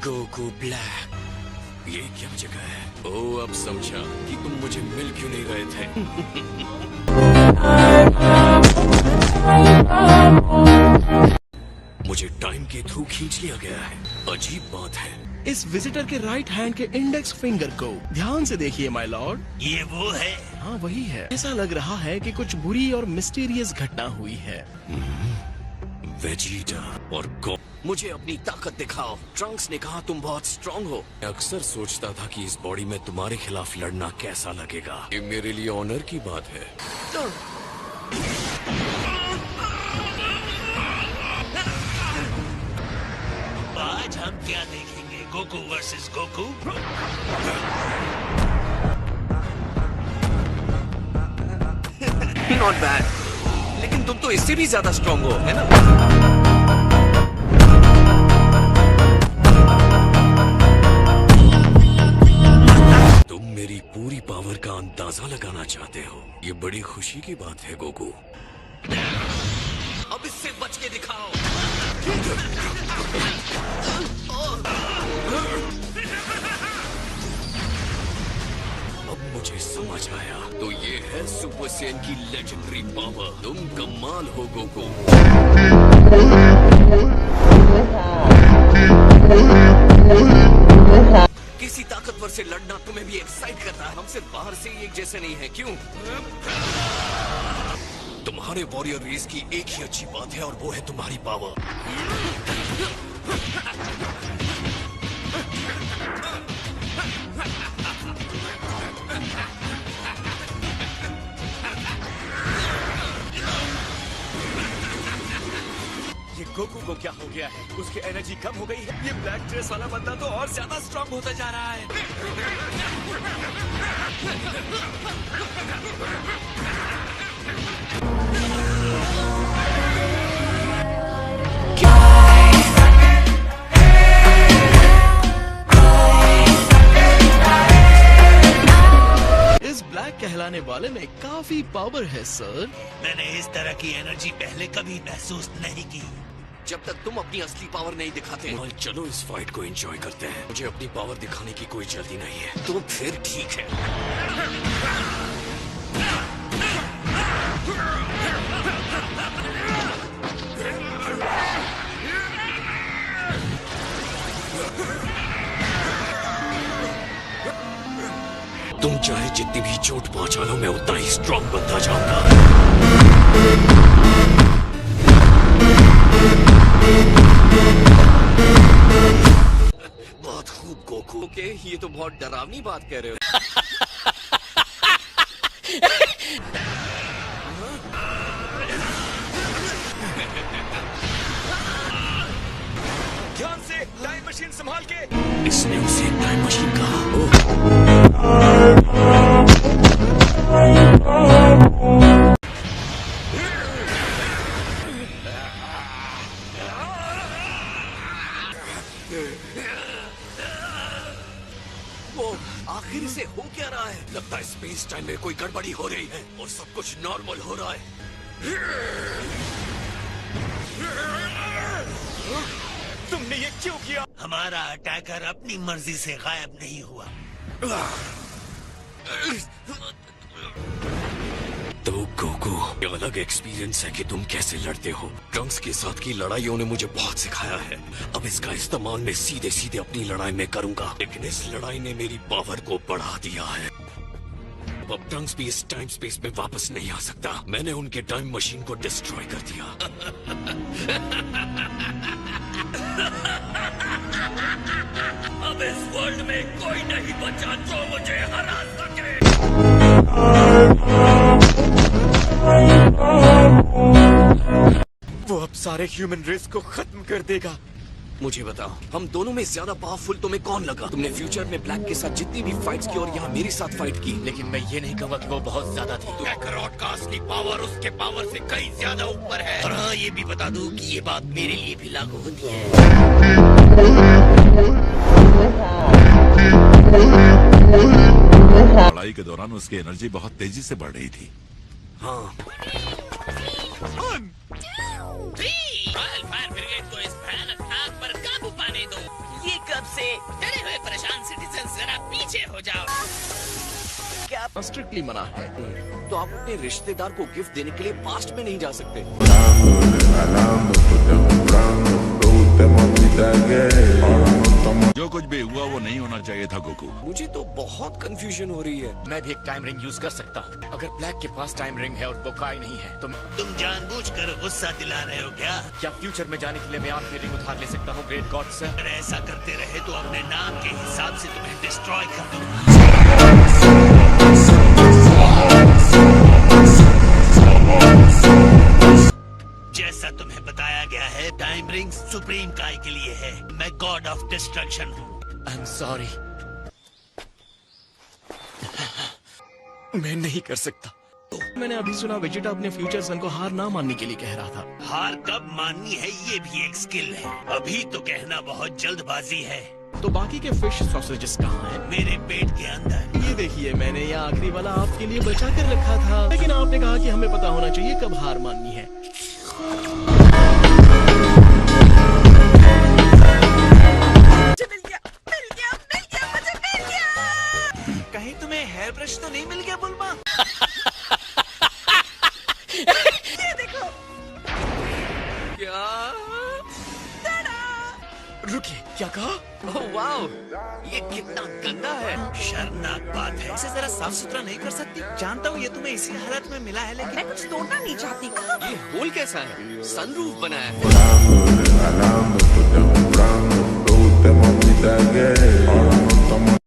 Goku black, ये क्या जगह है? ओ, अब समझा कि तुम मुझे मिल क्यों नहीं रहे थे। मुझे टाइम के थ्रू खींच लिया गया है। अजीब बात है। इस विजिटर के राइट हैंड के इंडेक्स फिंगर को ध्यान से देखिए माय लॉर्ड। ये वो है? हाँ वही है। ऐसा लग रहा है कि कुछ बुरी और मिस्टीरियस घटना हुई है। वेजिटा और गो, मुझे अपनी ताकत दिखाओ। ट्रंक्स ने कहा तुम बहुत स्ट्रांग हो। मैं अक्सर सोचता था कि इस बॉडी में तुम्हारे खिलाफ लड़ना कैसा लगेगा। ये मेरे लिए ऑनर की बात है। आज हम क्या देखेंगे? Goku versus Goku? Not bad, लेकिन तुम तो इससे भी ज्यादा स्ट्रांग हो, है ना? तुम मेरी पूरी पावर का अंदाजा लगाना चाहते हो। ये बड़ी खुशी की बात है गोकू। अब इससे बच के दिखाओ। अब मुझे समझ आया, तो ये है सुपर सैयन की लेजेंडरी पावर। तुम कमाल हो गोकू। किसी ताकतवर से लड़ना तुम्हें भी एक्साइट करता है। हम सिर्फ बाहर से ही एक जैसे नहीं है, क्यों? तुम्हारे वॉरियर रेस की एक ही अच्छी बात है और वो है तुम्हारी पावर। ये गोकू को क्या हो गया है? उसकी एनर्जी कम हो गई है। ये ब्लैक ड्रेस वाला बंदा तो और ज्यादा स्ट्रांग होता जा रहा है। इस ब्लैक कहलाने वाले में काफी पावर है सर। मैंने इस तरह की एनर्जी पहले कभी महसूस नहीं की। जब तक तुम अपनी असली पावर नहीं दिखाते, चलो इस फाइट को एंजॉय करते हैं। मुझे अपनी पावर दिखाने की कोई जल्दी नहीं है। तो फिर ठीक है। तुम चाहे जितनी भी चोट पहुंचा लो, मैं उतना ही स्ट्रांग बनता जाऊंगा। बहुत खूब गोकू। ओके, ये तो बहुत डरावनी बात कह रहे हो। ध्यान से, टाइम मशीन संभाल के। इसने उसे टाइम मशीन कहा। वो आखिर से हो क्या रहा है? लगता है स्पेस टाइम में कोई गड़बड़ी हो रही है और सब कुछ नॉर्मल हो रहा है। तुमने ये क्यों किया? हमारा अटैकर अपनी मर्जी से गायब नहीं हुआ। तो गोकू, ये अलग एक्सपीरियंस है कि तुम कैसे लड़ते हो। ट्रंक्स के साथ की लड़ाइयों ने मुझे बहुत सिखाया है। अब इसका इस्तेमाल मैं सीधे सीधे अपनी लड़ाई में करूंगा। लेकिन इस लड़ाई ने मेरी पावर को बढ़ा दिया है। अब ट्रंक्स भी इस टाइम स्पेस में वापस नहीं आ सकता। मैंने उनके टाइम मशीन को डिस्ट्रॉय कर दिया। अब इस वर्ल्ड में कोई नहीं बचा जो मुझे हरा सके। वो अब सारे ह्यूमन रेस को खत्म कर देगा। मुझे बताओ, हम दोनों में ज्यादा पावरफुल तुम्हें कौन लगा? तुमने फ्यूचर में ब्लैक के साथ जितनी भी फाइट्स की और यहाँ मेरे साथ फाइट की, लेकिन मैं ये नहीं कहूँगा कि वो बहुत ज्यादा थी। काकरोट का असली पावर उसके पावर से कई ज्यादा ऊपर है। और हाँ, ये भी बता दूं कि ये बात मेरे लिए भी लागू होती है। लड़ाई के दौरान उसकी एनर्जी बहुत तेजी से बढ़ रही थी। हाँ रॉयल फायर ब्रिगेड को इस भयानक आग पर काबू पाने दो। ये कब से डरे हुए परेशान सिटीजन जरा पीछे हो जाओ। स्ट्रिक्टली मना है। तो आप अपने रिश्तेदार को गिफ्ट देने के लिए पास्ट में नहीं जा सकते। जो कुछ भी हुआ वो नहीं होना चाहिए था गोकू। मुझे तो बहुत कंफ्यूजन हो रही है। मैं भी एक टाइम रिंग यूज कर सकता हूँ। अगर ब्लैक के पास टाइम रिंग है और बोकाई नहीं है तो तुम जानबूझकर गुस्सा दिला रहे हो क्या? क्या फ्यूचर में जाने के लिए मैं आपकी रिंग उधार ले सकता हूँ ग्रेट गॉड से? अगर ऐसा करते रहे तो अपने नाम के हिसाब से तुम्हें डिस्ट्रॉय कर दूंगा। जैसा तुम्हें बताया गया है, टाइम रिंग सुप्रीम काय के लिए है। मैं गॉड ऑफ डिस्ट्रक्शन हूँ। I am sorry. मैं नहीं कर सकता। मैंने अभी सुना वेजिटा अपने फ्यूचर सन को हार ना मानने के लिए कह रहा था। हार कब माननी है ये भी एक स्किल है। अभी तो कहना बहुत जल्दबाजी है। तो बाकी के फिश सॉसेजेस कहाँ हैं? मेरे पेट के अंदर। ये देखिए, मैंने ये आखिरी वाला आपके लिए बचा कर रखा था, लेकिन आपने कहा कि हमें पता होना चाहिए कब हार माननी है। कहीं तुम्हें हेयर ब्रश तो नहीं मिल गया बुलमा? ये देखो। क्या? रुकिए, क्या कहा? ओह वाओ, ये कितना गंदा है। शर्मनाक बात है। इसे जरा साफ सुथरा नहीं कर सकती? जानता हूँ ये तुम्हें इसी हालत में मिला है, लेकिन मैं कुछ तोड़ना नहीं चाहती। ये होल कैसा है? सनरूफ बनाया है। Hablando, te comprando, te gusta mamita gay.